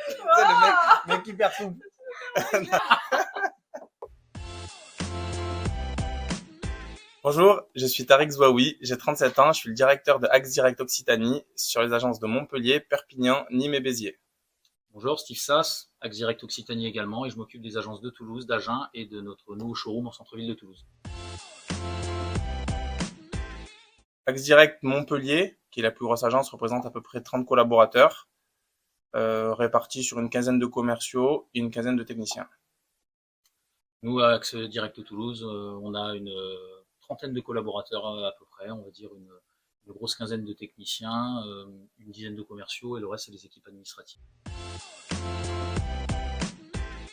C'est le mec qui perd tout. Bonjour, je suis Tariq Zouaoui, j'ai 37 ans, je suis le directeur de Axe Direct Occitanie sur les agences de Montpellier, Perpignan, Nîmes et Béziers. Bonjour, Steve Sass, Axe Direct Occitanie également, et je m'occupe des agences de Toulouse, d'Agen et de notre nouveau showroom en centre-ville de Toulouse. Axe Direct Montpellier, qui est la plus grosse agence, représente à peu près 30 collaborateurs, répartis sur une quinzaine de commerciaux et une quinzaine de techniciens. Nous, à Axe Direct Toulouse, on a une trentaine de collaborateurs à peu près, on va dire une grosse quinzaine de techniciens, une dizaine de commerciaux et le reste c'est des équipes administratives.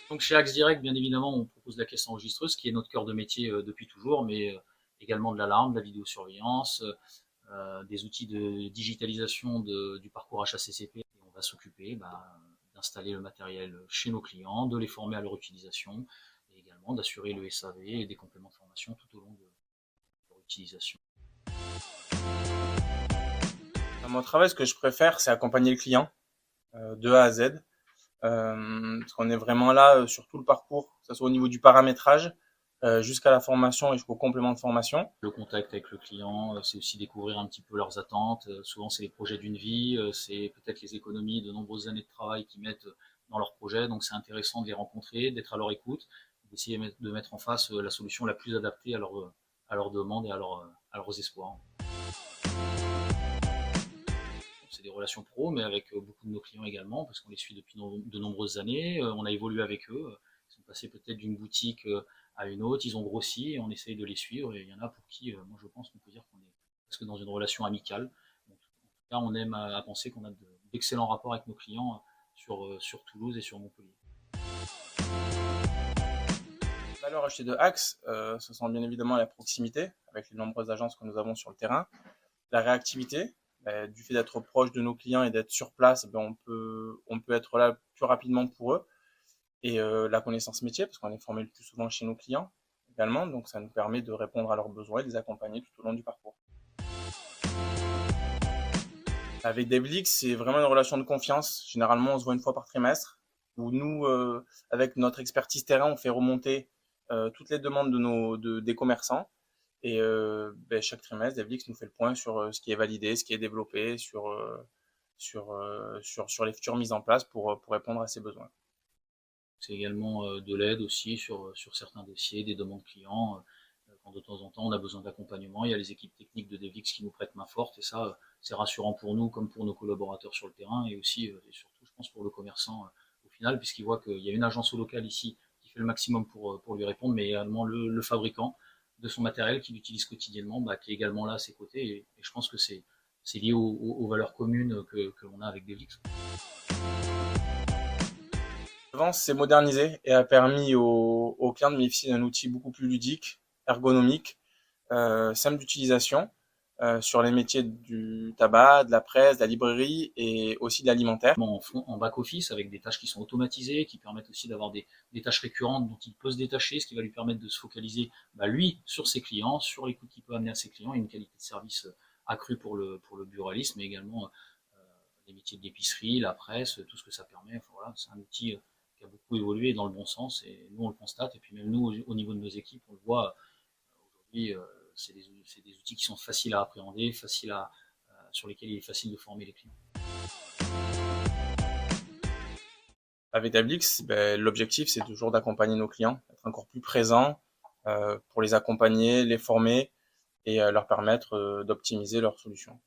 Donc chez Axe Direct, bien évidemment, on propose la caisse enregistreuse qui est notre cœur de métier depuis toujours, mais également de l'alarme, de la vidéosurveillance, des outils de digitalisation du parcours HACCP. Et on va s'occuper d'installer le matériel chez nos clients, de les former à leur utilisation et également d'assurer le SAV et des compléments de formation tout au long de leur utilisation. Dans mon travail, ce que je préfère, c'est accompagner le client de A à Z. Parce qu'on est vraiment là sur tout le parcours, que ce soit au niveau du paramétrage jusqu'à la formation et jusqu'au complément de formation. Le contact avec le client, c'est aussi découvrir un petit peu leurs attentes. Souvent, c'est les projets d'une vie, c'est peut-être les économies de nombreuses années de travail qu'ils mettent dans leur projet. Donc, c'est intéressant de les rencontrer, d'être à leur écoute, d'essayer de mettre en face la solution la plus adaptée à leurs demandes et à leurs espoirs. C'est des relations pro, mais avec beaucoup de nos clients également, parce qu'on les suit depuis de nombreuses années. On a évolué avec eux. Ils sont passés peut-être d'une boutique à une autre, ils ont grossi et on essaye de les suivre. Et il y en a pour qui, moi je pense qu'on peut dire qu'on est presque dans une relation amicale. Donc, en tout cas, on aime à penser qu'on a d'excellents rapports avec nos clients sur Toulouse et sur Montpellier. La valeur ajoutée de Axe, ce sont bien évidemment la proximité avec les nombreuses agences que nous avons sur le terrain, la réactivité. Du fait d'être proche de nos clients et d'être sur place, on peut être là plus rapidement pour eux. Et la connaissance métier, parce qu'on est formé le plus souvent chez nos clients également, donc ça nous permet de répondre à leurs besoins et de les accompagner tout au long du parcours. Avec Devlix, c'est vraiment une relation de confiance. Généralement, on se voit une fois par trimestre, où nous, avec notre expertise terrain, on fait remonter toutes les demandes des commerçants. Et chaque trimestre, Devlix nous fait le point sur ce qui est validé, ce qui est développé, sur les futures mises en place pour répondre à ces besoins. C'est également de l'aide aussi sur certains dossiers, des demandes clients. Quand de temps en temps on a besoin d'accompagnement, il y a les équipes techniques de Devlix qui nous prêtent main forte et ça, c'est rassurant pour nous comme pour nos collaborateurs sur le terrain et aussi et surtout, je pense, pour le commerçant au final, puisqu'il voit qu'il y a une agence locale ici qui fait le maximum pour lui répondre, mais également le fabricant de son matériel qu'il utilise quotidiennement, qui est également là à ses côtés. Et je pense que c'est lié aux valeurs communes que l'on a avec Devlix. L'avance s'est modernisé et a permis aux clients de bénéficier d'un outil beaucoup plus ludique, ergonomique, simple d'utilisation sur les métiers du tabac, de la presse, de la librairie et aussi de l'alimentaire. En back-office avec des tâches qui sont automatisées, qui permettent aussi d'avoir des tâches récurrentes dont il peut se détacher, ce qui va lui permettre de se focaliser lui sur ses clients, sur les coûts qu'il peut amener à ses clients et une qualité de service accrue pour le buraliste, mais également les métiers de l'épicerie, la presse, tout ce que ça permet. Enfin, voilà, c'est un outil qui a beaucoup évolué dans le bon sens et nous on le constate et puis même nous au niveau de nos équipes on le voit aujourd'hui, c'est des outils qui sont faciles à appréhender, sur lesquels il est facile de former les clients. Avec Devlix, l'objectif c'est toujours d'accompagner nos clients, être encore plus présent pour les accompagner, les former et leur permettre d'optimiser leurs solutions.